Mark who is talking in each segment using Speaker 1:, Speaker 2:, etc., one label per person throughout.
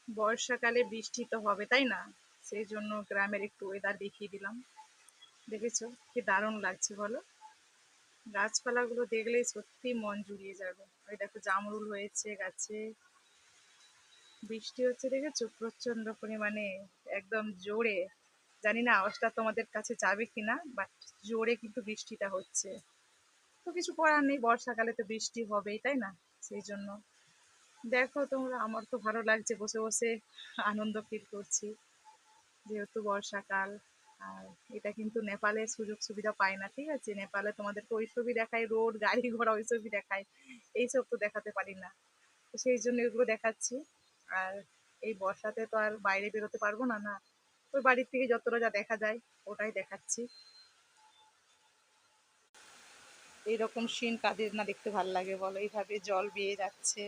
Speaker 1: বর্ষাকালে বৃষ্টি তো হবে তাই না? সেই জন্য গ্রামের একটু ওয়েদার দেখিয়ে দিলাম। দেখেছো কি দারুণ লাগছে বলো? গাছপালাগুলো দেখলেই সত্যি মন জুড়িয়ে যাবে। ওই দেখো জামরুল হয়েছে গাছে, বৃষ্টি হচ্ছে দেখেছো প্রচন্ড পরিমাণে, একদম জোরে। জানি না আওয়াজটা তোমাদের কাছে যাবে কিনা, বাট জোরে কিন্তু বৃষ্টিটা হচ্ছে। তো কিছু করার নেই, বর্ষাকালে তো বৃষ্টি হবেই তাই না? সেই জন্য দেখো তোমরা, আমার তো ভালো লাগছে বসে বসে, আনন্দ ফিল করছি যেহেতু বর্ষাকাল। আর এটা কিন্তু নেপালের সুযোগ সুবিধা পায় না, ঠিক আছে? নেপালে তোমাদেরকে ওইসবই দেখায়, রোড গাড়ি ঘোড়া ওইসবই দেখায়, এইসব তো দেখাতে পারি না। তো সেই জন্য এগুলো দেখাচ্ছি। আর এই বর্ষাতে তো আর বাইরে বেরোতে পারবো না, না, ওই বাড়ির থেকে যতটা যা দেখা যায় ওটাই দেখাচ্ছি। এইরকম সিন কাদের না দেখতে ভাল লাগে বলো? এইভাবে জল বেয়ে যাচ্ছে,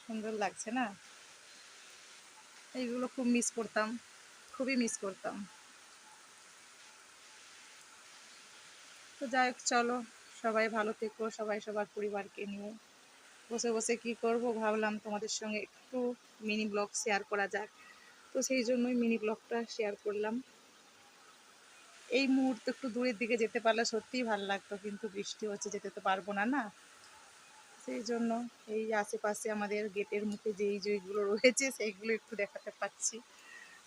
Speaker 1: সুন্দর লাগছে না? এইগুলো খুব মিস করতাম, খুবই মিস করতাম। তো যাই হোক, চলো, সবাই ভালো থেকো, সবাই সবার পরিবারকে নিয়ে। বসে বসে কি করব ভাবলাম তোমাদের সঙ্গে একটু মিনি ব্লগ শেয়ার করা যাক, তো সেই জন্যই মিনি ব্লগটা শেয়ার করলাম। এই মুহূর্তে একটু দূরের দিকে যেতে পারলে সত্যিই ভালো লাগতো, কিন্তু বৃষ্টি হচ্ছে, যেতে তো পারবো না, না? সেই জন্য এই আশেপাশে আমাদের গেটের মুখে যেই যেইগুলো রয়েছে সেইগুলো একটু দেখাতে পাচ্ছি।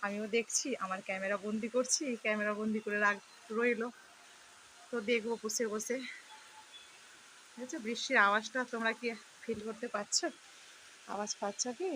Speaker 1: আমিও দেখছি, আমার ক্যামেরা বন্দি করছি, ক্যামেরা বন্দি করে রইলো। তো দেখবো বসে বসে। বুঝেছো বৃষ্টির আওয়াজটা তোমরা কি ফিল করতে পারছো? আওয়াজ পাচ্ছ কি?